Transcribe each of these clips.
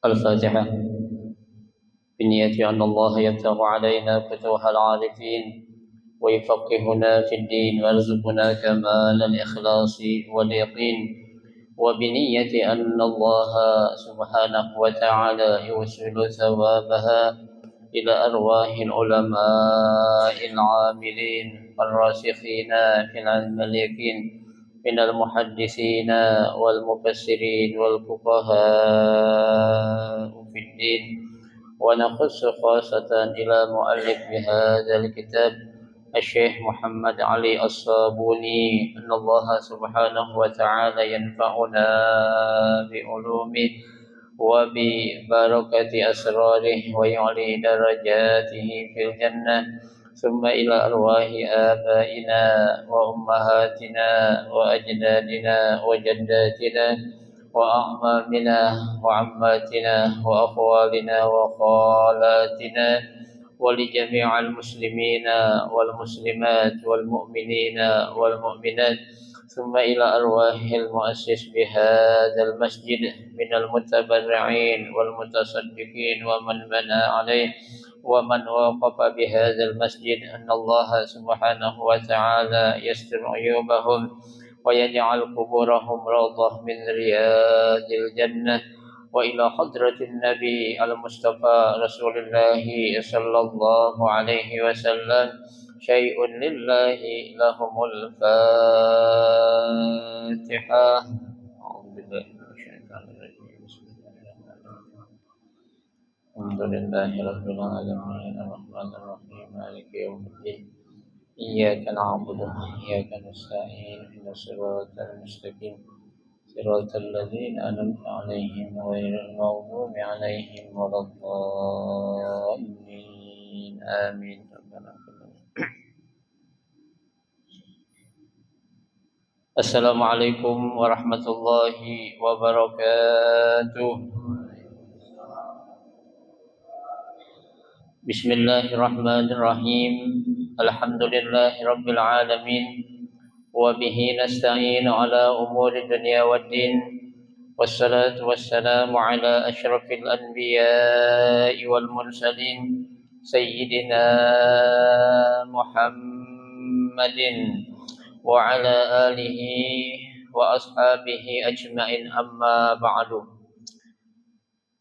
الفاتحة. بنية أن الله يفتح علينا فتوح العارفين ويفقهنا في الدين ويرزقنا كمال الإخلاص واليقين، وبنية أن الله سبحانه وتعالى يوصل ثوابها إلى أرواح العلماء العاملين الراسخين في العلم اليقين من المحدثين والمفسرين والفقهاء في الدين. ونخص خاصة إلى مؤلف هذا الكتاب الشيخ محمد علي الصابوني أن الله سبحانه وتعالى ينفعنا بعلومه وببركة أسراره ويعلي درجاته في الجنة. ثم إلى أرواح آبائنا وأمهاتنا وأجدادنا وجداتنا وأعمامنا وعماتنا وأخوالنا وخالاتنا، ولجميع المسلمين والمسلمات والمؤمنين والمؤمنات. ثم إلى أرواح المؤسس بهذا المسجد من المتبرعين والمتصدقين ومن بنى عليه ومن وقف بهذا المسجد أن الله سبحانه وتعالى يستر عيوبهم ويجعل قبورهم روضة من رياض الجنة. وإلى حضرة النبي المصطفى رسول الله صلى الله عليه وسلم شيء لله لهم الفاتحة. أعوذ بالله من الشيطان الرجيم. بسم الله الرحمن الرحيم. الحمد لله رب العالمين الرحمن الرحيم مالك يوم الدين إياك نعبد وإياك نستعين اهدنا الصراط المستقيم صراط الذين أنعمت عليهم غير المغضوب عليهم ولا الضالين آمين. Assalamualaikum warahmatullahi wabarakatuh. Bismillahirrahmanirrahim. Alhamdulillahi rabbil alamin. Wa bihi nasta'in ala umuri dunya waddin. Wassalatu wassalamu ala asyrafil anbiya'i wal mursalin Sayyidina Muhammadin wa ala alihi wa ashabihi ajma'in, amma ba'du.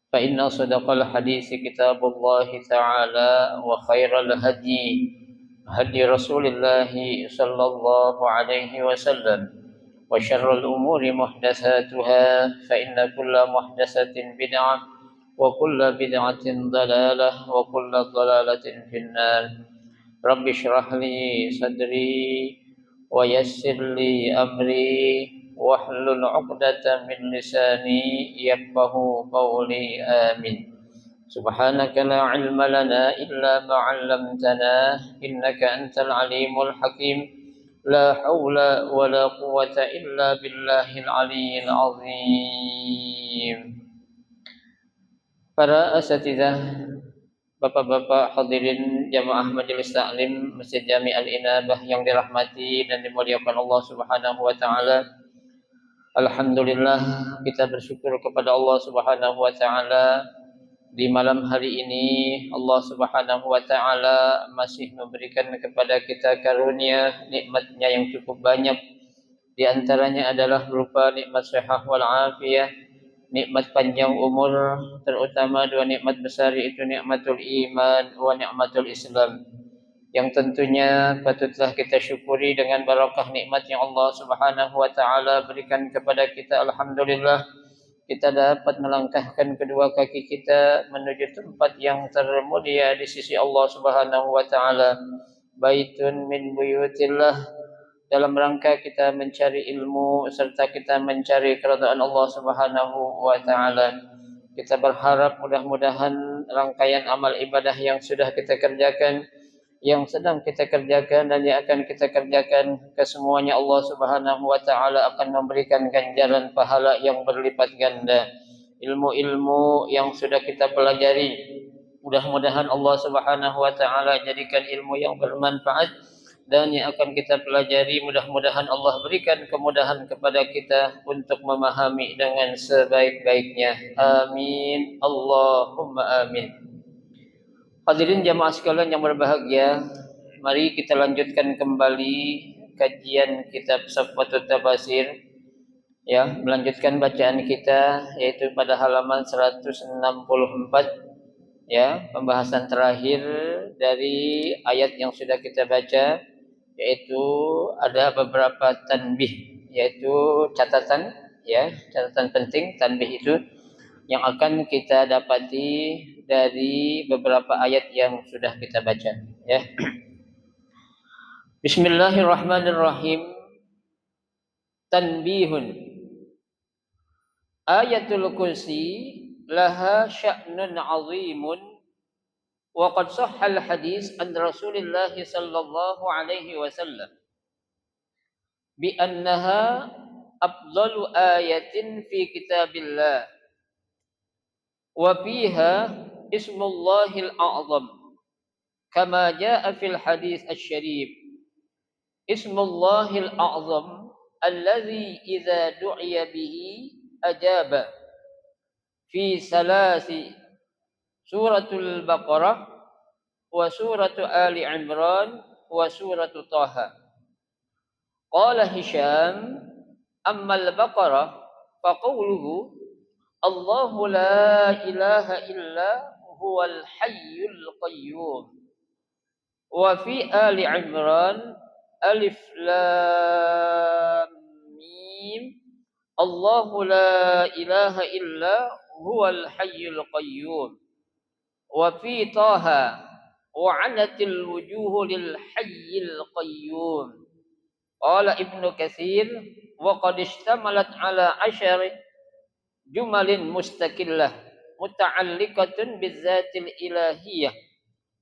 Fa inna sadaqal hadisi kitabullahi ta'ala wa khairal hadi hadi rasulillahi sallallahu alaihi wasallam wa syarrul umuri muhdatsatuha fa inna kulla muhdatsatin bid'ah wa kulla bid'atin dalalah wa kulla dalalatin finnar. Rabbi shrah li sadri ويسر لي أمري واحلل عقدة من لساني يفقه قولي آمين. سبحانك لا علم لنا إلا ما علمتنا إنك أنت العليم الحكيم. لا حول ولا قوة إلا بالله العلي العظيم. Para asatidzah, bapak-bapak hadirin jamaah majelis taklim Masjid Jami Al-Inabah yang dirahmati dan dimuliakan Allah Subhanahu wa taala. Alhamdulillah, kita bersyukur kepada Allah Subhanahu wa taala di malam hari ini Allah Subhanahu wa taala masih memberikan kepada kita karunia nikmatnya yang cukup banyak. Di antaranya adalah berupa nikmat sehat wal afiyah, nikmat panjang umur, terutama dua nikmat besar yaitu nikmatul iman wa nikmatul Islam, yang tentunya patutlah kita syukuri dengan barakah nikmat yang Allah Subhanahu wa taala berikan kepada kita. Alhamdulillah, kita dapat melangkahkan kedua kaki kita menuju tempat yang termulia di sisi Allah Subhanahu wa taala, baitun min buyutillah, dalam rangka kita mencari ilmu serta kita mencari keridhaan Allah Subhanahu wa taala. Kita berharap mudah-mudahan rangkaian amal ibadah yang sudah kita kerjakan, yang sedang kita kerjakan dan yang akan kita kerjakan, kesemuanya Allah Subhanahu wa taala akan memberikan ganjaran pahala yang berlipat ganda. Ilmu-ilmu yang sudah kita pelajari, mudah-mudahan Allah Subhanahu wa taala jadikan ilmu yang bermanfaat, dan yang akan kita pelajari mudah-mudahan Allah berikan kemudahan kepada kita untuk memahami dengan sebaik-baiknya. Amin. Allahumma amin. Hadirin jamaah sekalian yang berbahagia, mari kita lanjutkan kembali kajian kitab Safwatut Tabasir, ya, melanjutkan bacaan kita yaitu pada halaman 164, ya, pembahasan terakhir dari ayat yang sudah kita baca, yaitu ada beberapa tanbih, yaitu catatan, ya, catatan penting. Tanbih itu yang akan kita dapati dari beberapa ayat yang sudah kita baca, ya. Bismillahirrahmanirrahim. Tanbihun. Ayatul kursi laha sya'nun 'azimun wa qad sahhal hadis an Rasulillah sallallahu alaihi wasallam bi annaha afdalu ayatin fi kitabillah wa fiha ismullahil a'zam kama jaa fil hadis asy-syarif. Ismullahil a'zam alladzi idza du'iya bihi ajaba fi salasi suratul Baqarah wa suratu Ali Imran wa suratu Taha. Qala Hisham amma al-Baqarah faqawluhu Allahu la ilaha illa huwal hayyul qayyum. Wa fi Ali Imran alif lam mim Allahu la ilaha illa huwal hayyul qayyum. Wa fi Taha wa 'anatil wujuhu lil hayyil qayyum. Qala Ibnu Katsir wa qad ishtamalat ala 'ashari jumalin mustaqillah muta'alliqatun bizzatil ilahiyah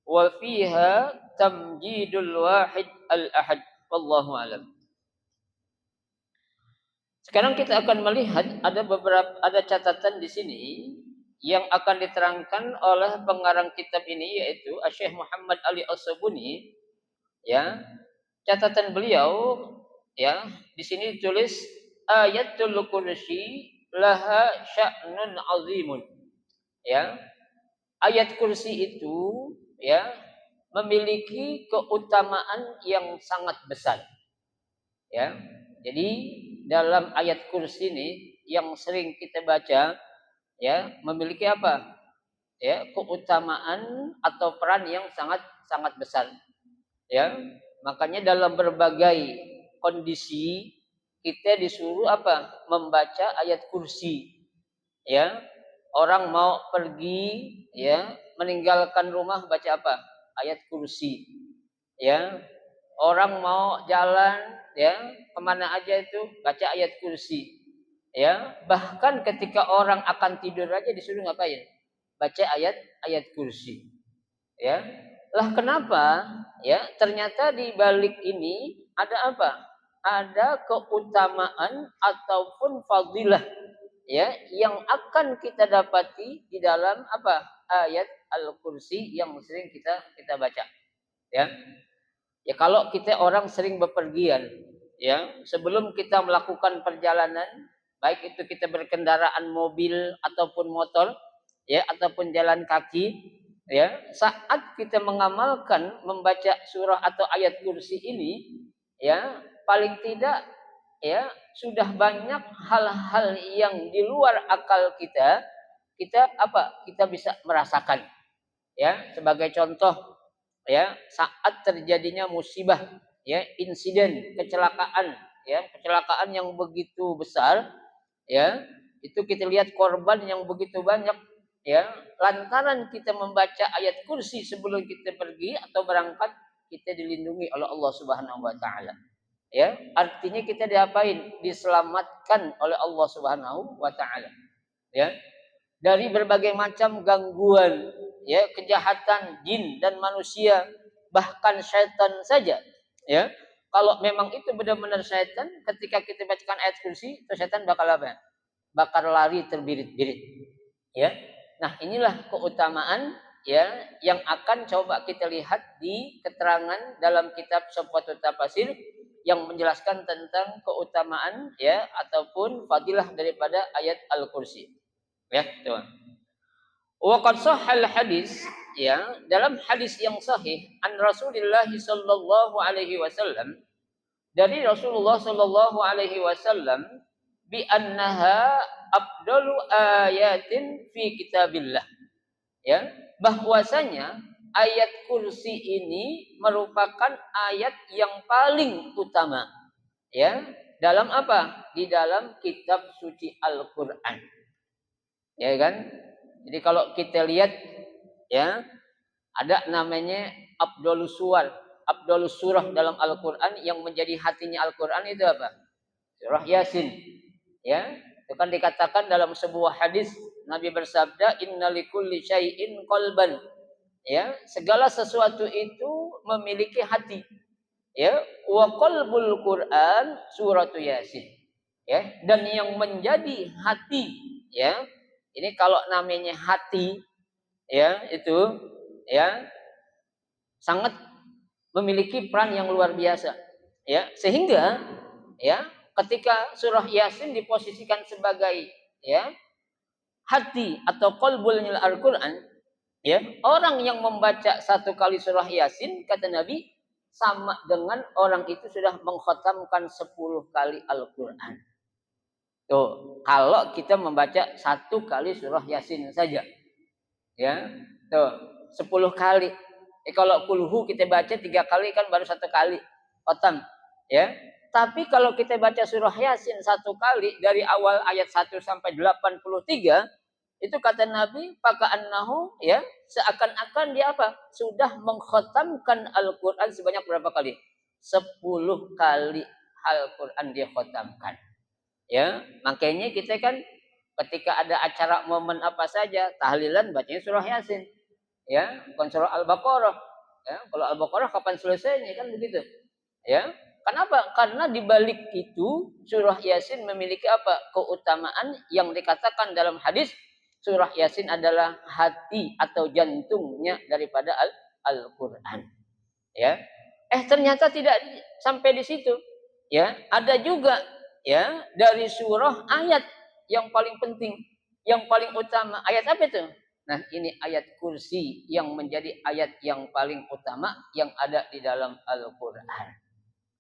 wa fiha tamjidul wahid al-ahad. Wallahu alam. Sekarang kita akan melihat ada catatan di sini yang akan diterangkan oleh pengarang kitab ini, yaitu Syekh Muhammad Ali As-Sabuni, ya. Catatan beliau, ya, di sini ditulis ayatul kursi laha sya'nun azimun, ya. Ayat kursi itu, ya, memiliki keutamaan yang sangat besar, ya. Jadi dalam ayat kursi ini yang sering kita baca, ya, memiliki apa? Ya, keutamaan atau peran yang sangat sangat besar, ya. Makanya dalam berbagai kondisi kita disuruh apa? Membaca ayat kursi, ya. Orang mau pergi, ya, meninggalkan rumah baca apa? Ayat kursi, ya. Orang mau jalan ya kemana aja itu baca ayat kursi. Ya, bahkan ketika orang akan tidur aja disuruh ngapain? Baca ayat kursi. Ya. Lah kenapa? Ya, ternyata di balik ini ada apa? Ada keutamaan ataupun fadilah ya yang akan kita dapati di dalam apa? Ayat Al-Kursi yang sering kita baca. Ya. Ya kalau kita orang sering bepergian, ya, sebelum kita melakukan perjalanan, baik itu kita berkendaraan mobil ataupun motor, ya, ataupun jalan kaki, ya, saat kita mengamalkan membaca surah atau ayat kursi ini, ya, paling tidak, ya, sudah banyak hal-hal yang di luar akal kita apa? Kita bisa merasakan, ya, sebagai contoh ya saat terjadinya musibah ya insiden kecelakaan yang begitu besar ya itu kita lihat korban yang begitu banyak ya lantaran kita membaca ayat kursi sebelum kita pergi atau berangkat kita dilindungi oleh Allah Subhanahu wa taala ya artinya kita diapain diselamatkan oleh Allah Subhanahu wa taala ya dari berbagai macam gangguan, ya, kejahatan jin dan manusia, bahkan syaitan saja, ya. Kalau memang itu benar-benar syaitan, ketika kita bacakan ayat kursi, itu syaitan bakal apa? Bakal lari terbirit-birit, ya. Nah, inilah keutamaan ya yang akan coba kita lihat di keterangan dalam kitab Safwatul Tafasir yang menjelaskan tentang keutamaan ya ataupun fadilah daripada ayat Al-Kursi. Ya, coba. Wa qad sahhal hadis ya, dalam hadis yang sahih an Rasulullah sallallahu alaihi wasallam dari Rasulullah sallallahu alaihi wasallam bi annaha afdalu ayatin fi kitabillah. Ya, bahwasanya ayat kursi ini merupakan ayat yang paling utama ya, dalam apa? Di dalam kitab suci Al-Qur'an. Ya kan? Jadi kalau kita lihat ya, ada namanya Abdulus Surah dalam Al-Qur'an yang menjadi hatinya Al-Qur'an itu apa? Surah Yasin. Ya, itu kan dikatakan dalam sebuah hadis Nabi bersabda innalikulli syai'in qalban. Ya, segala sesuatu itu memiliki hati. Ya, wa qalbul Qur'an suratu Yasin. Ya, dan yang menjadi hati ya ini kalau namanya hati ya itu ya sangat memiliki peran yang luar biasa ya sehingga ya ketika surah Yasin diposisikan sebagai ya hati atau qalbul Al-Qur'an ya orang yang membaca satu kali surah Yasin kata Nabi sama dengan orang itu sudah mengkhatamkan 10 kali Al-Qur'an. Tuh, kalau kita membaca satu kali surah Yasin saja. Ya. Tuh, 10 kali. Kalau kulhu kita baca 3 kali kan baru 1 kali khatam, ya. Tapi kalau kita baca surah Yasin 1 kali dari awal ayat 1 sampai 83, itu kata Nabi, "Faka'annahu" ya, seakan-akan dia apa? Sudah mengkhatamkan Al-Qur'an sebanyak berapa kali? 10 kali Al-Qur'an dia khatamkan. Ya, makanya kita kan ketika ada acara momen apa saja, tahlilan bacanya surah Yasin. Ya, bukan surah Al-Baqarah. Ya, kalau Al-Baqarah kapan selesainya kan begitu. Ya. Kenapa? Karena di balik itu surah Yasin memiliki apa? Keutamaan yang dikatakan dalam hadis surah Yasin adalah hati atau jantungnya daripada Al-Qur'an. Ya. Ternyata tidak sampai di situ. Ya, ada juga ya dari surah ayat yang paling penting, yang paling utama. Ayat apa itu? Nah, ini ayat kursi yang menjadi ayat yang paling utama yang ada di dalam Al-Qur'an.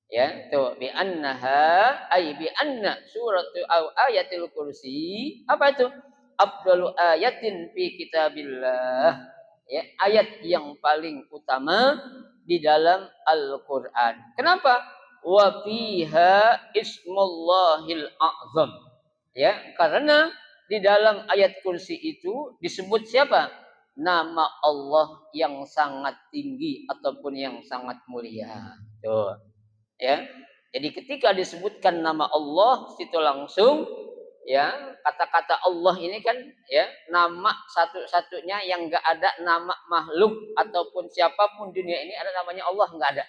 Ya, tuh bi annaha ay bi anna suratu au ayatil kursi. Apa itu? Afdalu ayatin fi kitabillah. Ya, ayat yang paling utama di dalam Al-Qur'an. Kenapa? Wa fiha ismullahil a'zam. Ya, karena di dalam ayat kursi itu disebut siapa? Nama Allah yang sangat tinggi ataupun yang sangat mulia. Tuh. Ya. Jadi ketika disebutkan nama Allah situ langsung ya kata-kata Allah ini kan ya nama satu-satunya yang enggak ada nama makhluk ataupun siapapun dunia ini ada namanya Allah enggak ada.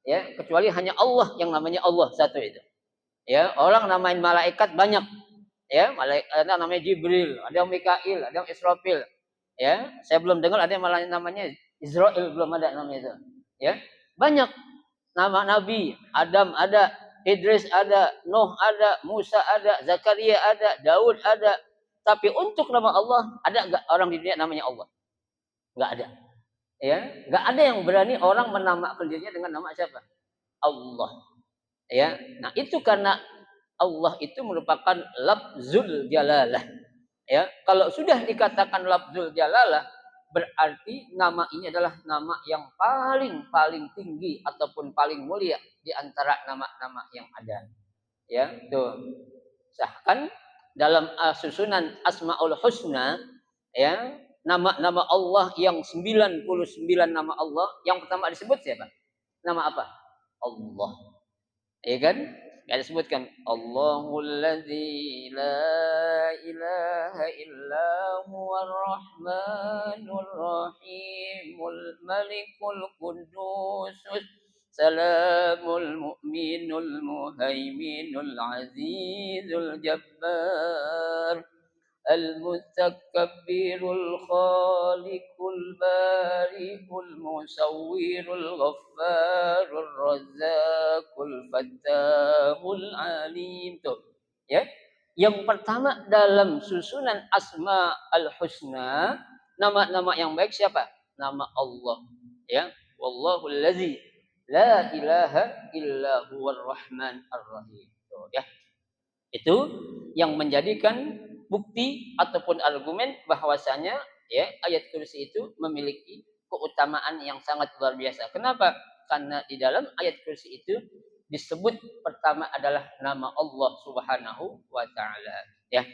Ya, kecuali hanya Allah yang namanya Allah satu itu. Ya, orang namain malaikat banyak. Ya, malaikat ada namanya Jibril, ada yang Mikail, ada yang Israfil. Ya, saya belum dengar ada yang malah namanya Israel, belum ada namanya itu. Ya, banyak nama nabi, Adam ada, Idris ada, Nuh ada, Musa ada, Zakaria ada, Daud ada. Tapi untuk nama Allah ada enggak orang di dunia namanya Allah? Enggak ada. Ya, enggak ada yang berani orang menamakan dirinya dengan nama siapa? Allah. Ya. Nah, itu karena Allah itu merupakan lafzul jalalah. Ya, kalau sudah dikatakan lafzul jalalah berarti nama ini adalah nama yang paling tinggi ataupun paling mulia di antara nama-nama yang ada. Ya, tuh. Bahkan dalam susunan Asmaul Husna ya, nama-nama Allah yang 99 nama Allah, yang pertama disebut siapa? Nama apa? Allah. Ya kan? Ada sebutkan Allahul ladzi la ilaha illa huwar rahmanur rahimul malikul quddus salamul mu'minul muhaiminul azizul jabbar المتكبر الخالق البارئ المصور الغفار الرزاق الفتاح العليم tuh ya yang pertama dalam susunan asma al husna nama-nama yang baik siapa nama Allah ya wallahul ladzi la ilaha illa huwar rahman ar-rahim tuh ya itu yang menjadikan bukti ataupun argumen bahwasanya ya ayat kursi itu memiliki keutamaan yang sangat luar biasa. Kenapa? Karena di dalam ayat kursi itu disebut pertama adalah nama Allah Subhanahu wa taala. Ya.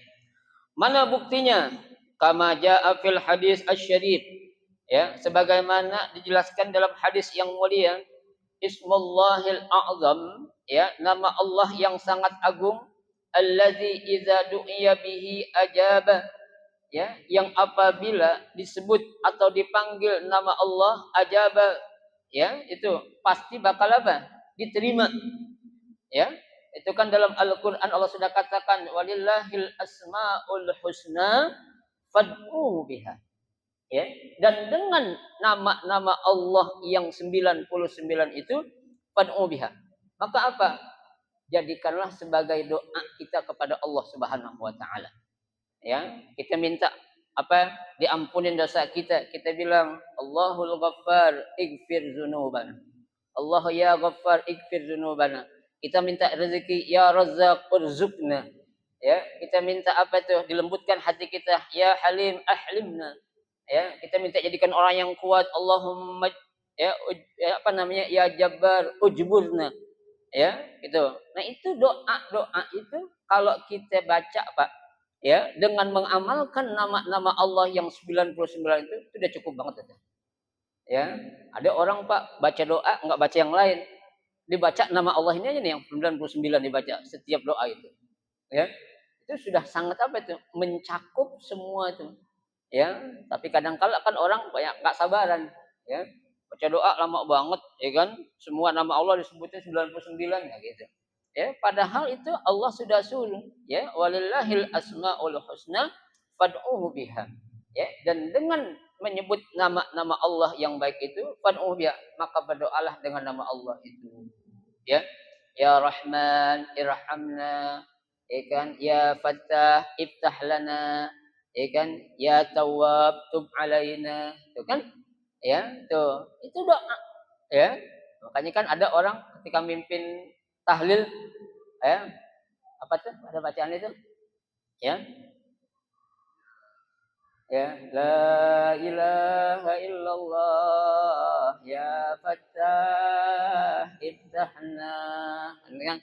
Mana buktinya? Kama jaa fil hadis asy-syarif. Ya, sebagaimana dijelaskan dalam hadis yang mulia, Ismullahil A'zam, ya, nama Allah yang sangat agung, allazi idza du'iya bihi ajaba, ya, yang apabila disebut atau dipanggil nama Allah ajaba, ya, itu pasti bakal apa? Diterima. Ya. Itu kan dalam Al-Qur'an Allah sudah katakan walillahil asmaul husna fad'uhu biha. Ya, dan dengan nama-nama Allah yang 99 itu fad'u biha. Maka apa? Jadikanlah sebagai doa kita kepada Allah Subhanahu wa taala. Ya, kita minta apa? Diampunin dosa kita. Kita bilang Allahul Ghaffar ighfir dzunubana. Allah ya Ghaffar ighfir dzunubana. Kita minta rezeki ya Razzaq urzuqna. Ya, kita minta apa tuh? Dilembutkan hati kita. Ya Halim ahlimna. Ya, kita minta jadikan orang yang kuat. Allahumma ya, apa namanya? Ya Jabbar ujburna. Ya, itu. Nah, itu doa-doa itu kalau kita baca, Pak, ya, dengan mengamalkan nama-nama Allah yang 99 itu udah cukup banget itu. Ya, ada orang, Pak, baca doa enggak baca yang lain. Dibaca nama Allah ini aja nih yang 99 dibaca setiap doa itu. Ya. Itu sudah sangat apa itu? Mencakup semua itu. Ya, tapi kadang kala kan orang banyak enggak sabaran, ya. Baca doa lama banget, ya kan? Semua nama Allah disebutin 99 ya gitu. Ya, padahal itu Allah sudah suruh, ya, walillahil asmaul husna fad'uhu biha. Ya, dan dengan menyebut nama-nama Allah yang baik itu fad'uhu biha, maka berdoalah dengan nama Allah itu. Ya. Ya Rahman irhamna, ya kan? Ya Fattah iftah lana, ya kan? Ya Tawwab tub alaina, itu kan? Ya, tuh. Itu doa, ya. Makanya kan ada orang ketika mimpin tahlil, ya, apa tuh? Ada bacaan itu? Ya. Ya, la ilaha illallah ya Fattah iftahna. Ini kan?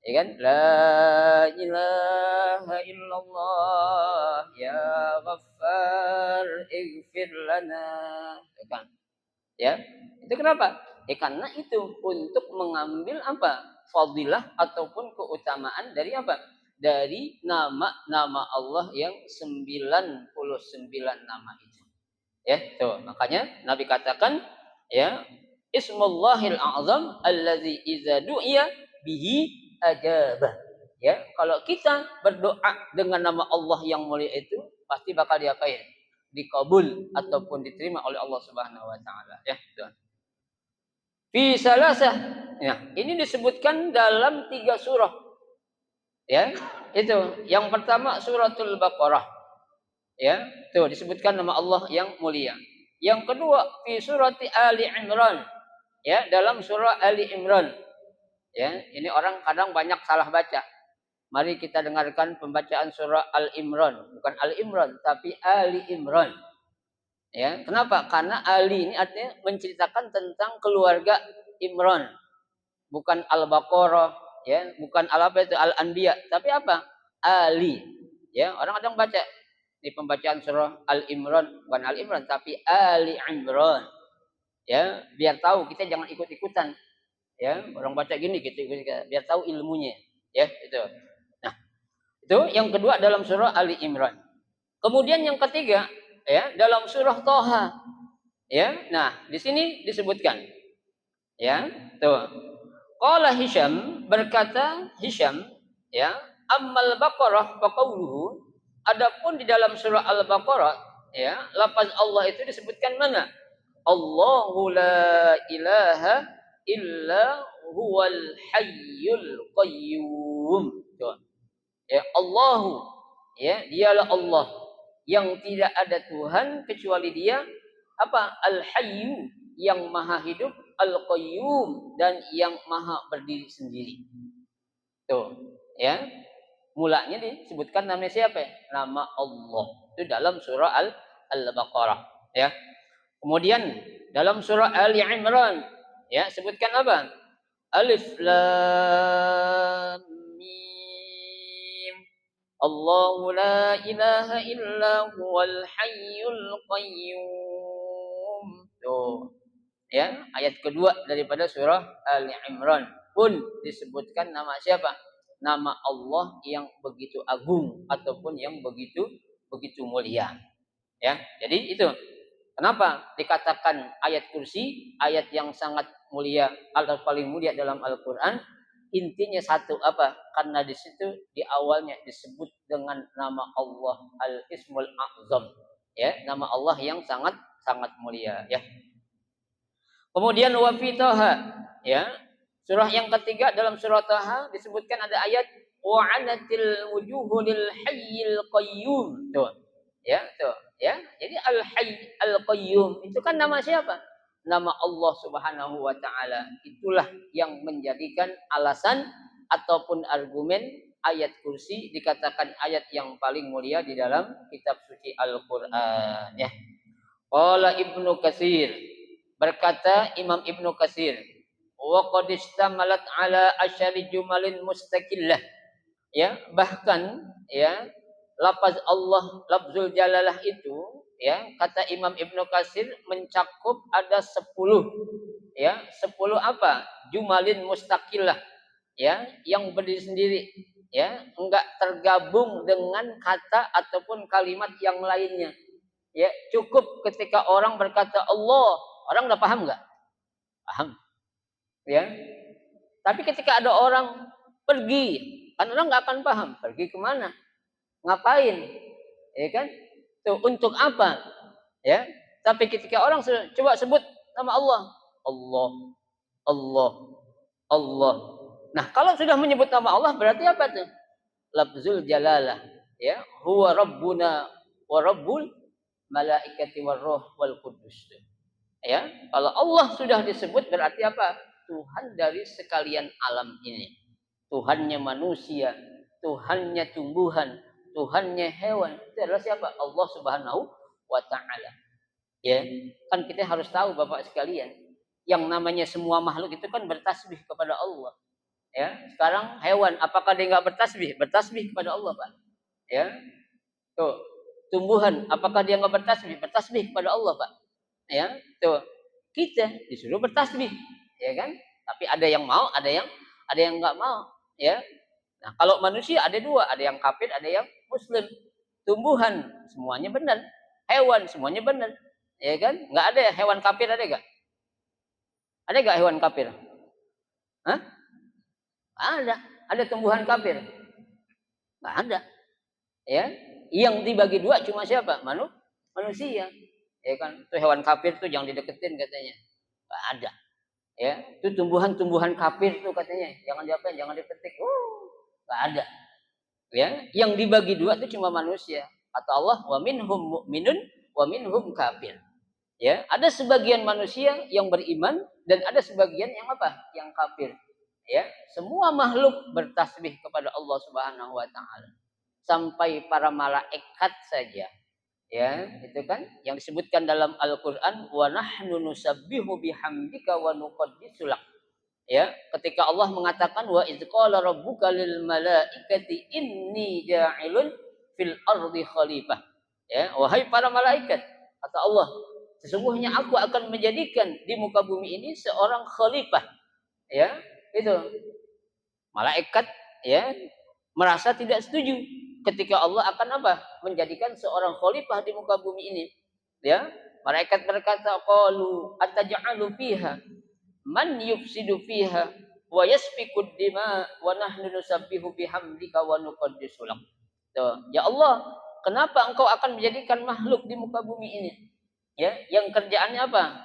Ya kan? La ilaha illallah ya Ghaffar ighfir lana. Ya kan? Ya. Itu kenapa? Karena itu untuk mengambil apa? Fadilah ataupun keutamaan dari apa? Dari nama-nama Allah yang 99 nama itu. Ya, tuh. Makanya Nabi katakan, ya, Ismullahil A'zam allazi idza du'iya bihi ajabah. Ya, kalau kita berdoa dengan nama Allah yang mulia itu pasti bakal diapain? Dikabul ataupun diterima oleh Allah Subhanahu wa taala, ya. Tuh. Fi salasah. Ya, ini disebutkan dalam 3 surah. Ya, itu. Yang pertama suratul Baqarah. Ya, tuh disebutkan nama Allah yang mulia. Yang kedua fi surati Ali Imran. Ya, dalam surah Ali Imran. Ya, ini orang kadang banyak salah baca. Mari kita dengarkan pembacaan surah Al-Imran, bukan Al-Imran tapi Ali Imran. Ya, kenapa? Karena Ali ini artinya menceritakan tentang keluarga Imran, bukan Al-Baqarah, ya, bukan Al-Anbiya, tapi apa? Ali. Ya, orang kadang baca di pembacaan surah Al-Imran, bukan Al-Imran tapi Ali Imran. Ya, biar tahu kita jangan ikut-ikutan. Ya, orang baca gini gitu, biar tahu ilmunya. Ya, itu. Nah, itu yang kedua dalam surah Ali Imran. Kemudian yang ketiga, ya, dalam surah Thaha. Ya, nah di sini disebutkan, ya, tuh. Qala Hisham, berkata Hisham, ya, ammal Baqarah faqauluhu, adapun di dalam surah Al-Baqarah, ya, lafaz Allah itu disebutkan mana? Allahu la ilaha illa huwal hayyul qayyum. Tuh. Ya, Allahu, ya, dialah Allah yang tidak ada Tuhan kecuali Dia, apa? Al-Hayyu, yang maha hidup, Al-Qayyum, dan yang maha berdiri sendiri. Tuh, ya. Mulanya disebutkan namanya siapa? Nama Allah. Itu dalam surah Al-Baqarah, ya. Kemudian dalam surah Ali Imran, ya, sebutkan apa? Alif Lam Mim. Allahu la ilaha illa huwal hayyul qayyum. Tuh. Ya, ayat kedua daripada surah Ali Imran pun disebutkan nama siapa? Nama Allah yang begitu agung ataupun yang begitu mulia. Ya, jadi itu. Kenapa dikatakan ayat kursi, ayat yang sangat mulia atau paling mulia dalam Al-Qur'an? Intinya satu apa? Karena di situ di awalnya disebut dengan nama Allah Al-Ismul A'zam. Ya, nama Allah yang sangat mulia, ya. Kemudian wa fi Thaha, ya. Surah yang ketiga dalam surah Thaha disebutkan ada ayat wa 'anatil wujuhu lil hayyil qayyum. Tuh. Ya, tuh, ya. Jadi Al-Hayy Al-Qayyum itu kan nama siapa? Nama Allah Subhanahu wa taala. Itulah yang menjadikan alasan ataupun argumen ayat kursi dikatakan ayat yang paling mulia di dalam kitab suci Al-Qur'an, ya. Qala Ibnu Katsir, berkata Imam Ibnu Katsir, wa qad istamalat ala asyari jumalin mustaqillah. Ya, bahkan, ya, lafaz Allah, lafzul jalalah itu, ya, kata Imam Ibnu Katsir mencakup ada 10, ya, 10 apa? Jumalin mustaqillah, ya, yang berdiri sendiri, ya, enggak tergabung dengan kata ataupun kalimat yang lainnya. Ya, cukup ketika orang berkata Allah, orang udah paham enggak? Paham. Ya. Tapi ketika ada orang pergi, kan orang enggak akan paham, pergi kemana? Ngapain? Ya kan? Tuh, untuk apa? Ya. Tapi ketika orang coba sebut nama Allah, Allah, Allah, Allah. Nah, kalau sudah menyebut nama Allah berarti apa tuh? Lafzul jalalah, ya. Huwa rabbuna wa rabbul malaikati warruh wal qudus. Ya, kalau Allah sudah disebut berarti apa? Tuhan dari sekalian alam ini. Tuhannya manusia, Tuhannya tumbuhan, Tuhannya hewan. Itu adalah siapa? Allah Subhanahu wa taala. Ya, kan kita harus tahu Bapak sekalian, yang namanya semua makhluk itu kan bertasbih kepada Allah. Ya, sekarang hewan apakah dia enggak bertasbih? Bertasbih kepada Allah, Pak. Ya. Tuh, tumbuhan apakah dia enggak bertasbih? Bertasbih kepada Allah, Pak. Ya, tuh. Kita disuruh bertasbih, ya kan? Tapi ada yang mau, ada yang nggak mau, ya. Nah, kalau manusia ada dua, ada yang kafir, ada yang muslim. Tumbuhan semuanya benar, hewan semuanya benar, ya kan? Nggak ada hewan kafir, ada nggak? Ada nggak hewan kafir? Hah? Ada. Ada tumbuhan kafir? Nggak ada. Ya, yang dibagi dua cuma siapa? Manusia. Ya kan? Itu hewan kafir tuh jangan dideketin katanya. Nggak ada. Ya, itu tumbuhan-tumbuhan kafir tuh katanya. Jangan diapain, jangan dipetik. Nggak ada. Ya, yang dibagi dua itu cuma manusia. Kata Allah, wa minhum mu'minun wa minhum kafir. Ya, ada sebagian manusia yang beriman dan ada sebagian yang apa? Yang kafir. Ya, semua makhluk bertasbih kepada Allah Subhanahu wa taala. Sampai para malaikat saja. Ya, itu kan yang disebutkan dalam Al-Qur'an, wa nahnu nusabbihu bihamdika wa nuqaddisu lak. Ya, ketika Allah mengatakan wa idz qala rabbuka lil malaikati inni ja'ilun fil ardi khalifah. Ya, wahai para malaikat, kata Allah, sesungguhnya aku akan menjadikan di muka bumi ini seorang khalifah. Ya, itu. Malaikat ya merasa tidak setuju ketika Allah akan apa? Menjadikan seorang khalifah di muka bumi ini. Ya, malaikat berkata, qalu ataj'alu fiha man yufsidu fiha wa yasfikud dima wa nahnu nusabbihu bihamdika wa nuqaddisu lak. Ya Allah, kenapa engkau akan menjadikan makhluk di muka bumi ini? Ya, yang kerjaannya apa?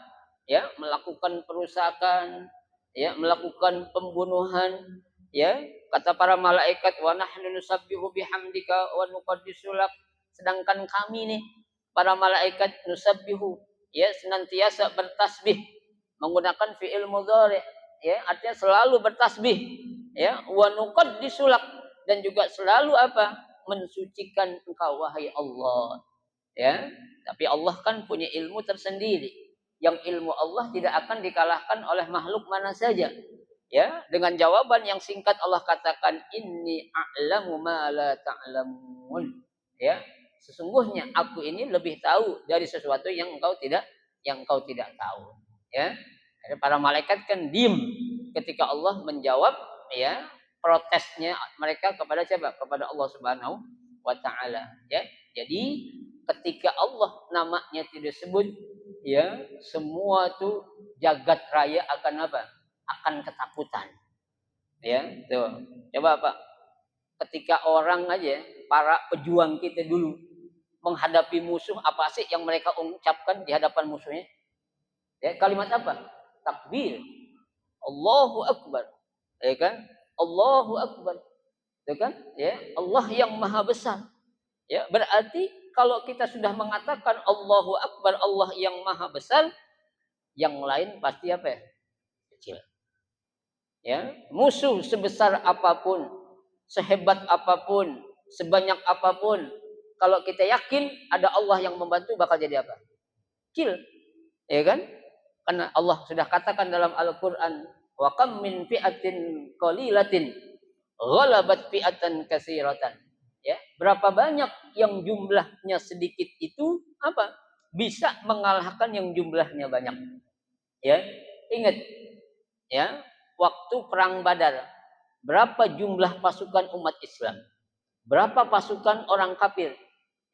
Ya, melakukan perusakan, ya, melakukan pembunuhan, ya. Kata para malaikat, wa nahnu nusabbihu bihamdika wa nuqaddisu lak. Sedangkan kami nih, para malaikat nusabbihu, ya, senantiasa bertasbih menggunakan fi'il mudhari, ya, artinya selalu bertasbih, ya, wa nuqaddisu lak, dan juga selalu apa? Mensucikan engkau wahai Allah, ya. Tapi Allah kan punya ilmu tersendiri. Yang ilmu Allah tidak akan dikalahkan oleh makhluk mana saja. Ya, dengan jawaban yang singkat Allah katakan inni a'lamu ma la ta'lamun. Ya, sesungguhnya aku ini lebih tahu dari sesuatu yang engkau tidak tahu. Ya. Para malaikat kan diem ketika Allah menjawab ya protesnya mereka kepada siapa? Kepada Allah Subhanahu wa taala, ya. Jadi ketika Allah namanya tidak disebut, ya, semua tuh jagat raya akan apa? Akan ketakutan. Ya, tuh. Coba Pak, ketika orang aja, para pejuang kita dulu menghadapi musuh, apa sih yang mereka ucapkan di hadapan musuhnya? Ya, kalimat apa? Takbir. Allahu Akbar. Ya kan? Allahu Akbar. Ya kan? Ya, Allah yang Maha Besar. Ya, berarti kalau kita sudah mengatakan Allahu Akbar, Allah yang Maha Besar, yang lain pasti apa ya? Kecil. Ya, musuh sebesar apapun, sehebat apapun, sebanyak apapun, kalau kita yakin ada Allah yang membantu bakal jadi apa? Kecil. Ya kan? Karena Allah sudah katakan dalam Al-Qur'an, wa kam min fi'atin qalilatin ghalabat fi'atan katsiratan. Ya, berapa banyak yang jumlahnya sedikit itu apa? Bisa mengalahkan yang jumlahnya banyak. Ya, ingat ya, waktu perang Badar, berapa jumlah pasukan umat Islam? Berapa pasukan orang kafir?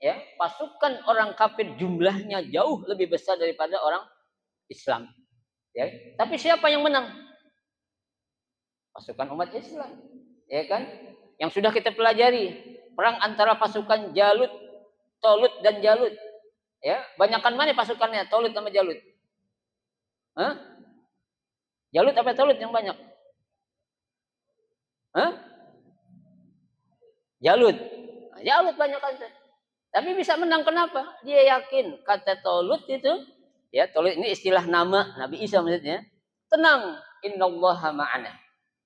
Ya, pasukan orang kafir jumlahnya jauh lebih besar daripada orang Islam. Ya, tapi siapa yang menang? Pasukan umat Islam. Ya kan? Yang sudah kita pelajari, perang antara pasukan Jalut, Tolut dan Jalut. Ya, banyakan mana pasukannya? Tolut sama Jalut? Hah? Jalut apa Tolut yang banyak? Hah? Jalut. Nah, Jalut banyak kan. Tapi bisa menang kenapa? Dia yakin kata Tolut itu, ya, Tolut ini istilah nama Nabi Isa maksudnya. Tenang, innallaha ma'ana.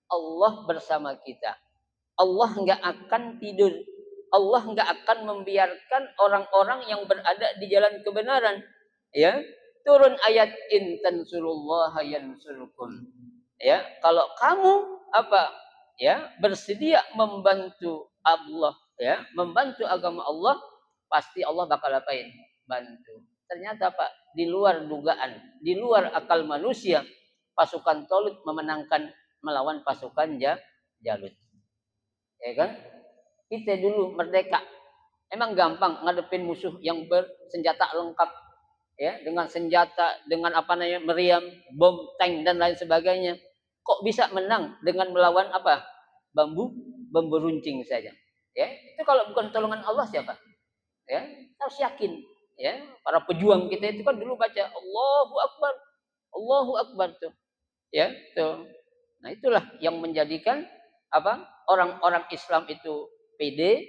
Allah bersama kita. Allah enggak akan tidur. Allah enggak akan membiarkan orang-orang yang berada di jalan kebenaran. Ya, turun ayat in tansurullaha yansurkum. Ya, kalau kamu apa? Ya, bersedia membantu Allah, ya, membantu agama Allah, pasti Allah bakal apain? Bantu. ternyata Pak, di luar dugaan, di luar akal manusia, pasukan Talut memenangkan melawan pasukan Jalut. Ya kan? Kita dulu merdeka, emang gampang ngadepin musuh yang bersenjata lengkap, ya, dengan senjata, dengan apa namanya, meriam, bom, tank dan lain sebagainya. Kok bisa menang dengan melawan apa? Bambu runcing saja. Ya, itu kalau bukan pertolongan Allah siapa? Ya, harus yakin. Ya, para pejuang kita itu kan dulu baca Allahu Akbar, Allahu Akbar tuh. Ya, tuh. Nah, itulah yang menjadikan apa? Orang-orang Islam itu pede,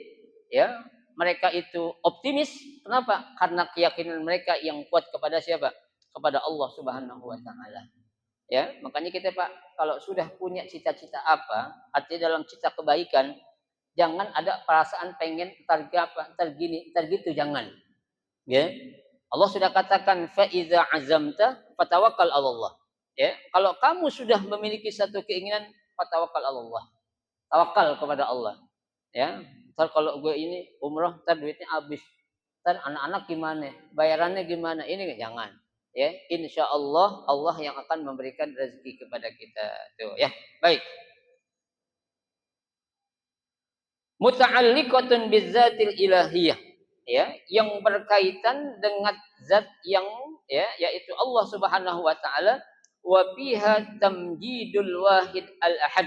ya. Mereka itu optimis. Kenapa? Karena keyakinan mereka yang kuat kepada siapa? Kepada Allah Subhanahu wa taala. Ya, makanya kita Pak, kalau sudah punya cita-cita apa, artinya dalam cita kebaikan, jangan ada perasaan pengen ntar gini, ntar gitu, jangan. Ya. Allah sudah katakan fa iza azamta fatawakkal 'ala Allah. Ya, kalau kamu sudah memiliki satu keinginan, fatawakkal 'ala Allah. Tawakal kepada Allah. Ya. Ntar kalau gue ini umroh, ntar duitnya habis. Ntar anak-anak gimana? Bayarannya gimana? Ini jangan. Ya, insya Allah Allah yang akan memberikan rezeki kepada kita. Tuh, ya. Baik. Muta'alliqatun bizzatil ilahiyah. Ya, yang berkaitan dengan zat yang, ya, yaitu Allah Subhanahu wa taala, wa fiha tamjidul wahid al ahad,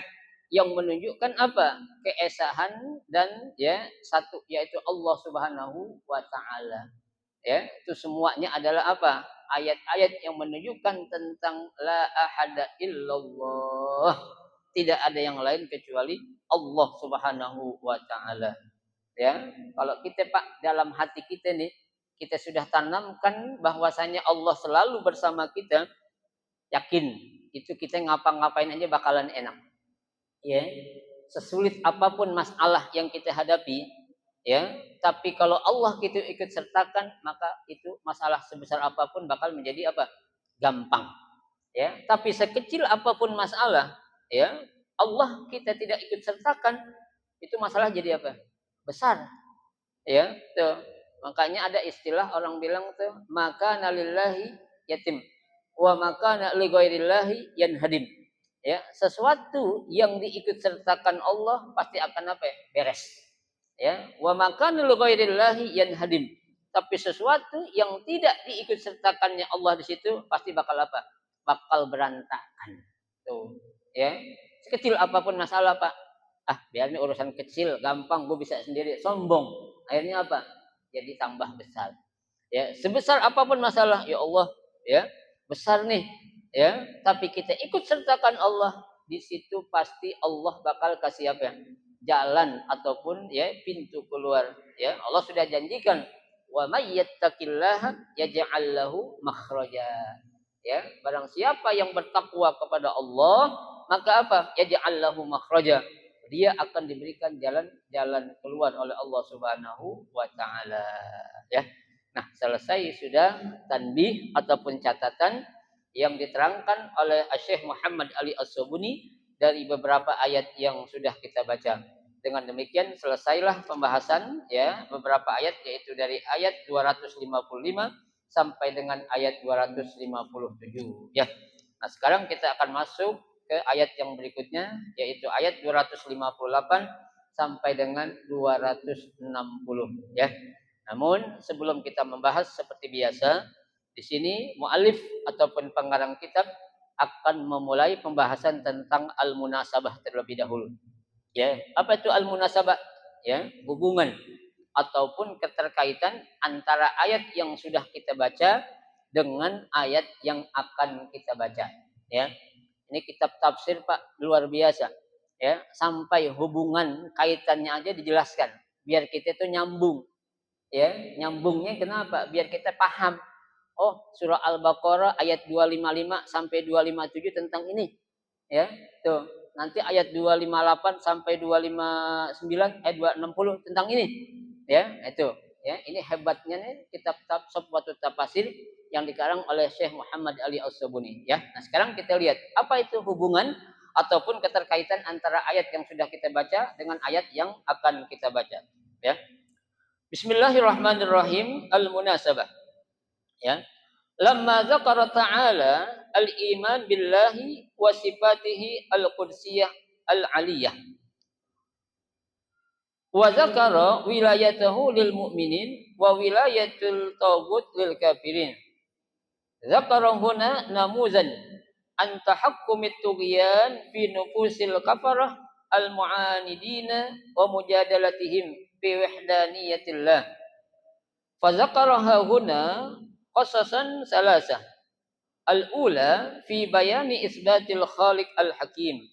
yang menunjukkan apa? Keesahan dan, ya, satu, yaitu Allah Subhanahu wa taala. Ya, itu semuanya adalah apa? Ayat-ayat yang menunjukkan tentang la ahada illallah. Tidak ada yang lain kecuali Allah Subhanahu wa taala. Ya, kalau kita Pak dalam hati kita nih, kita sudah tanamkan bahwasanya Allah selalu bersama kita, yakin itu kita ngapa-ngapain aja bakalan enak. Ya, sesulit apapun masalah yang kita hadapi, ya, tapi kalau Allah kita ikut sertakan, maka itu masalah sebesar apapun bakal menjadi apa? Gampang. Ya, tapi sekecil apapun masalah, ya, Allah kita tidak ikut sertakan, itu masalah jadi apa? Besar. Ya, tuh. Makanya ada istilah orang bilang tuh, maka nalillahi yatim wa maka li ghairillahi yanhadim. Ya, sesuatu yang diikut sertakan Allah pasti akan apa? Beres. Ya, wa maka li ghairillahi yanhadim. Tapi sesuatu yang tidak diikut sertakannya Allah di situ pasti bakal apa? Bakal berantakan. Tuh, ya. Sekecil apapun masalah, Pak. Ah, biar ini urusan kecil, gampang, gue bisa sendiri. Sombong. Akhirnya apa? Jadi tambah besar. Ya, sebesar apapun masalah, ya Allah, ya, besar nih, ya. Tapi kita ikut sertakan Allah, di situ pasti Allah bakal kasih apa? Jalan ataupun, ya, pintu keluar. Ya, Allah sudah janjikan, wa may yattaqillaha yaj'al lahu makhraja. Ya, barang siapa yang bertakwa kepada Allah, maka apa? Yaj'al lahu makhraja. Dia akan diberikan jalan-jalan keluar oleh Allah Subhanahu wa taala. Ya. Nah, selesai sudah tanbih ataupun catatan yang diterangkan oleh Syekh Muhammad Ali As-Subuni dari beberapa ayat yang sudah kita baca. Dengan demikian selesailah pembahasan, ya, beberapa ayat, yaitu dari ayat 255 sampai dengan ayat 257, ya. Nah, sekarang kita akan masuk ke ayat yang berikutnya, yaitu ayat 258 sampai dengan 260, ya. Namun sebelum kita membahas, seperti biasa, di sini muallif ataupun pengarang kitab akan memulai pembahasan tentang al-munasabah terlebih dahulu. Ya, apa itu al-munasabah? Ya, hubungan ataupun keterkaitan antara ayat yang sudah kita baca dengan ayat yang akan kita baca, ya. Ini kitab tafsir Pak, luar biasa, ya, sampai hubungan kaitannya aja dijelaskan biar kita itu nyambung, ya. Nyambungnya kenapa? Biar kita paham. Oh, surah Al-Baqarah ayat 255 sampai 257 tentang ini, ya. Tuh, nanti ayat 258 sampai 259 260 tentang ini, ya. Itu, ya, ini hebatnya nih kitab Safwatul Tafasir yang dikarang oleh Syekh Muhammad Ali As-Subuni, ya. Nah, sekarang kita lihat apa itu hubungan ataupun keterkaitan antara ayat yang sudah kita baca dengan ayat yang akan kita baca, ya. Bismillahirrahmanirrahim. Al-munasabah. Ya. Lamma dzakara ta'ala al-iman billahi wa sifatihi al-qudsiyah al-aliyah. Wa dzakara wilayatahu lil mu'minin wa wilayatul taghut lil kafirin. Dzakara huna namuzan an tahakkumit tughyan fi nufusil kafarah al-mu'anidina wa mujadalatihim fi wahdaniyatillah. Fa dzakaraha huna qasasan salasah. Al-ula fi bayani isbatil khaliq al-hakim.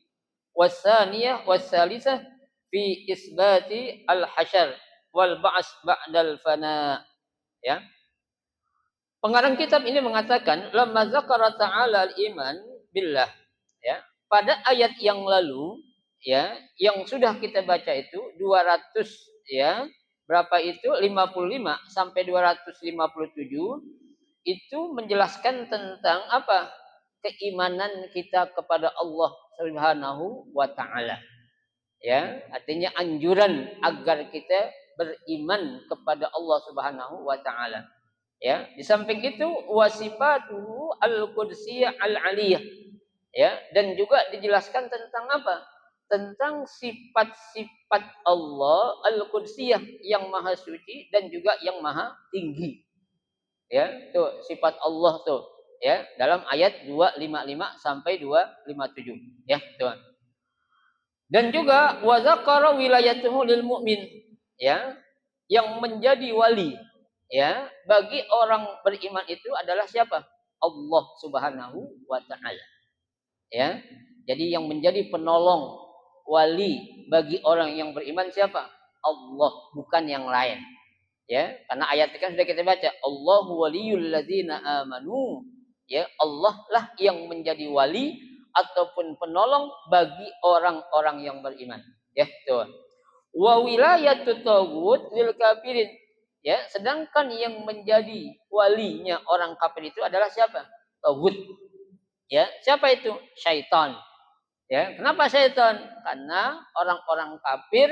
Wasaniyah wasalisah fi isbati al-hasyar wal ba's ba'dal fana. Ya. Pengarang kitab ini mengatakan lamma zakara ta'ala al-iman billah, ya. Pada ayat yang lalu, ya, yang sudah kita baca itu 200, ya. Berapa itu? 55 sampai 257 itu menjelaskan tentang apa? Keimanan kita kepada Allah Subhanahu wa taala. Ya, artinya anjuran agar kita beriman kepada Allah Subhanahu wa taala. Ya, di samping itu wasifatuhu al-qudsiyah al-aliyah. Ya, dan juga dijelaskan tentang apa? Tentang sifat-sifat Allah al-qudsiyah yang maha suci dan juga yang maha tinggi. Ya, tuh sifat Allah tuh, ya, dalam ayat 255 sampai 257, ya, tuh. Dan juga wa dzakara wilayatuhu lil mu'min, ya, yang menjadi wali, ya, bagi orang beriman itu adalah siapa? Allah Subhanahu wa taala. Ya. Jadi yang menjadi penolong wali bagi orang yang beriman siapa? Allah, bukan yang lain. Ya, karena ayat kan sudah kita baca, Allahu waliyul ladzina amanu. Ya, Allah lah yang menjadi wali ataupun penolong bagi orang-orang yang beriman. Ya, tuh. Wa wilayatut taghut lil kafirin. Ya, sedangkan yang menjadi walinya orang kafir itu adalah siapa? Taghut. Ya, siapa itu? Syaitan. Ya, kenapa syaitan? Karena orang-orang kafir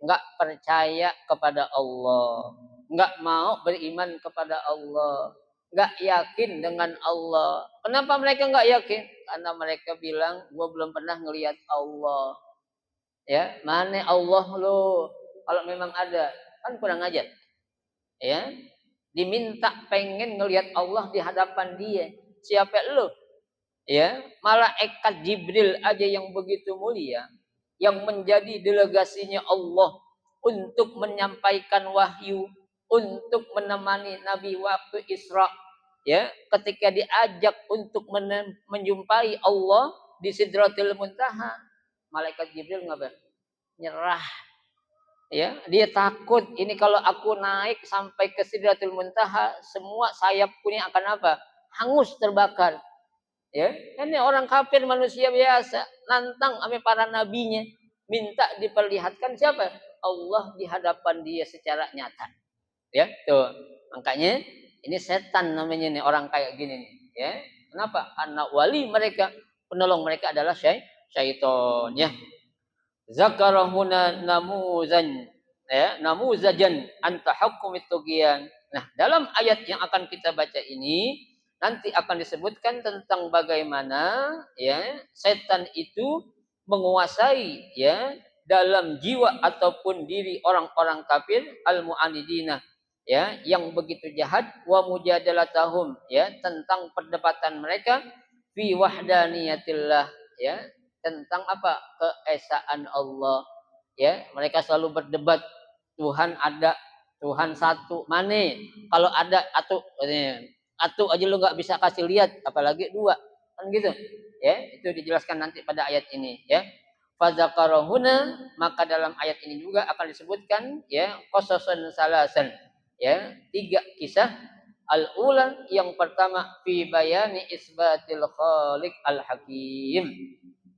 enggak percaya kepada Allah, enggak mau beriman kepada Allah, enggak yakin dengan Allah. Kenapa mereka enggak yakin? Karena mereka bilang, gua belum pernah ngelihat Allah. Ya, mana Allah lo? Kalau memang ada, kan kurang ajar. Ya, diminta pengen ngelihat Allah di hadapan dia. Siapa lo? Ya, malaikat Jibril aja yang begitu mulia, yang menjadi delegasinya Allah untuk menyampaikan wahyu, untuk menemani Nabi waktu Isra, ya, ketika diajak untuk menjumpai Allah di Sidratil Muntaha, malaikat Jibril ngapa? Nyerah. Ya, dia takut ini kalau aku naik sampai ke Sidratil Muntaha, semua sayapku ini akan apa? Hangus, terbakar. Ya, ini orang kafir manusia biasa, nantang sama para nabinya, minta diperlihatkan siapa? Allah di hadapan dia secara nyata. Ya, tuh. Makanya ini setan namanya nih orang kayak gini nih, ya. Kenapa? Karena wali mereka, penolong mereka adalah syaitan, ya. Zakarahuna namuzan, ya, namuzajan anta hukmit tughyan. Nah, dalam ayat yang akan kita baca ini nanti akan disebutkan tentang bagaimana, ya, setan itu menguasai, ya, dalam jiwa ataupun diri orang-orang kafir al-mu'anidina, ya, yang begitu jahat, wa mujadalatahum, ya, tentang perdebatan mereka fi wahdaniyatillah, ya, tentang apa? Keesaan Allah. Ya, mereka selalu berdebat, Tuhan ada, Tuhan satu, mana? Kalau ada atau aja lu nggak bisa kasih lihat, apalagi dua, kan gitu. Ya, itu dijelaskan nanti pada ayat ini, ya. Fadzakarahuna, maka dalam ayat ini juga akan disebutkan, ya, qasasan salasan, ya, 3 kisah. Al-ula, yang pertama fi bayani isbatil khaliq al-hakim.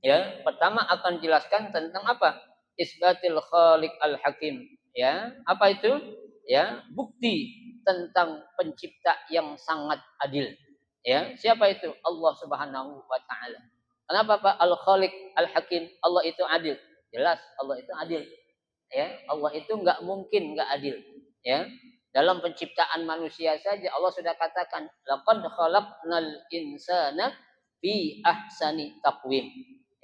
Ya, pertama akan jelaskan tentang apa? Isbatil khaliq al-hakim. Ya, apa itu? Ya, bukti tentang pencipta yang sangat adil. Ya, siapa itu? Allah Subhanahu wa taala. Kenapa Pak? Al-Khaliq Al-Hakim, Allah itu adil. Jelas Allah itu adil. Ya, Allah itu enggak mungkin enggak adil. Ya. Dalam penciptaan manusia saja Allah sudah katakan, laqad khalaqnal insana fi ahsani taqwim.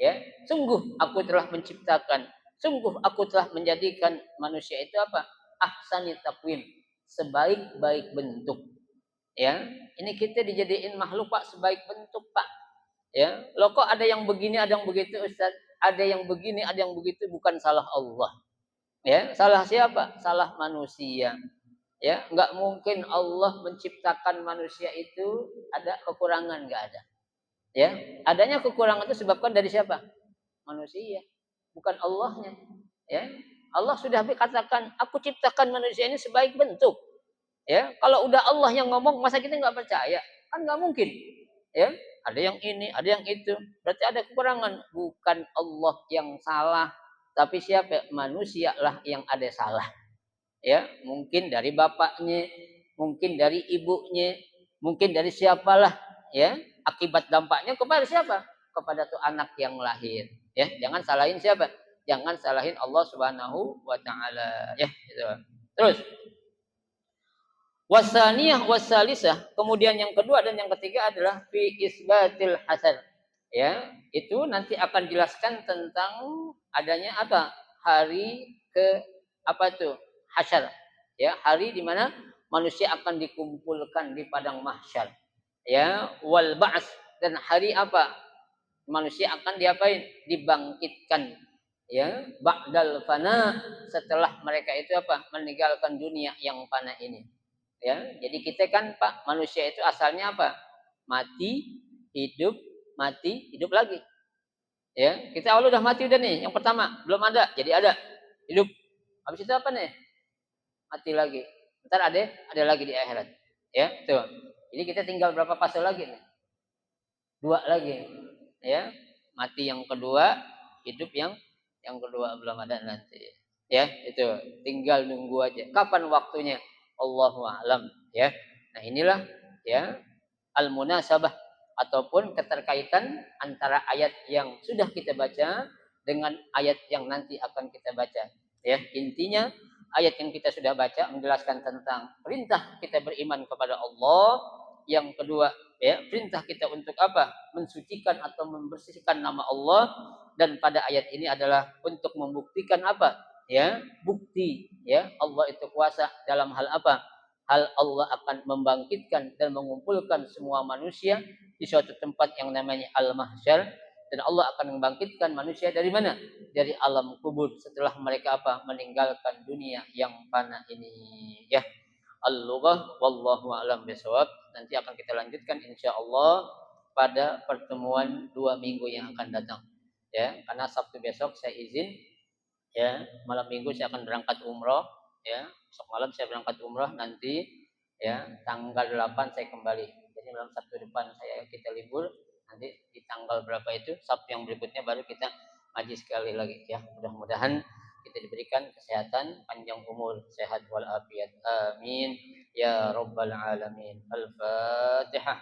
Ya, sungguh aku telah menciptakan, sungguh aku telah menjadikan manusia itu apa? Ahsani taqwim, sebaik-baik bentuk. Ya, ini kita dijadiin makhluk Pak sebaik bentuk Pak. Ya, lo kok ada yang begini, ada yang begitu Ustaz? Ada yang begini, ada yang begitu, bukan salah Allah. Ya, salah siapa? Salah manusia. Ya, nggak mungkin Allah menciptakan manusia itu ada kekurangan, nggak ada. Ya, adanya kekurangan itu sebabkan dari siapa? Manusia, bukan Allahnya. Ya, Allah sudah katakan, aku ciptakan manusia ini sebaik bentuk. Ya, kalau udah Allah yang ngomong, masa kita nggak percaya? Kan nggak mungkin. Ya, ada yang ini, ada yang itu. Berarti ada kekurangan. Bukan Allah yang salah, tapi siapa? Manusia lah yang ada salah. Ya, mungkin dari bapaknya, mungkin dari ibunya, mungkin dari siapalah. Ya, akibat dampaknya kepada siapa? Kepada tuh anak yang lahir. Ya, jangan salahin siapa? Jangan salahin Allah Subhanahu wa taala. Ya, gitu. Terus wasaniyah wasalisah, kemudian yang kedua dan yang ketiga adalah fi isbatil hasan. Ya, itu nanti akan jelaskan tentang adanya apa? Hari ke apa tuh? Hasyar. Ya, hari di mana manusia akan dikumpulkan di padang mahsyar. Ya, wal ba's, dan hari apa? Manusia akan diapain? Dibangkitkan. Ya, ba'dal fana, setelah mereka itu apa? Meninggalkan dunia yang fana ini. Ya, jadi kita kan Pak, manusia itu asalnya apa? Mati, hidup lagi. Ya, kita awal udah mati udah nih. Yang pertama belum ada, jadi ada, hidup. Habis itu apa nih? Mati lagi. Ntar ada lagi di akhirat. Ya, tuh. Jadi kita tinggal berapa fase lagi nih? 2 lagi. Ya, mati yang kedua, hidup yang kedua belum ada nanti. Ya, itu tinggal nunggu aja. Kapan waktunya? Allahu a'lam. Ya. Nah, inilah ya al-munasabah ataupun keterkaitan antara ayat yang sudah kita baca dengan ayat yang nanti akan kita baca. Ya, intinya ayat yang kita sudah baca menjelaskan tentang perintah kita beriman kepada Allah. Yang kedua, ya, perintah kita untuk apa? Mensucikan atau membersihkan nama Allah, dan pada ayat ini adalah untuk membuktikan apa? Ya, bukti ya Allah itu kuasa dalam hal apa? Hal Allah akan membangkitkan dan mengumpulkan semua manusia di suatu tempat yang namanya al-mahsyar, dan Allah akan membangkitkan manusia dari mana? Dari alam kubur setelah mereka apa? Meninggalkan dunia yang fana ini. Ya. Al-lughah wallahu a'lam bishawab. Nanti akan kita lanjutkan insyaallah pada pertemuan 2 minggu yang akan datang. Ya, karena Sabtu besok saya izin, ya, malam minggu saya akan berangkat umroh, ya. Besok malam saya berangkat umroh, nanti ya tanggal 8 saya kembali. Jadi malam Sabtu depan kita libur, nanti di tanggal berapa itu Sabtu yang berikutnya baru kita ngaji sekali lagi ya. Mudah-mudahan kita diberikan kesehatan, panjang umur, sehat walafiat. Amin ya rabbal alamin. Al-Fatihah.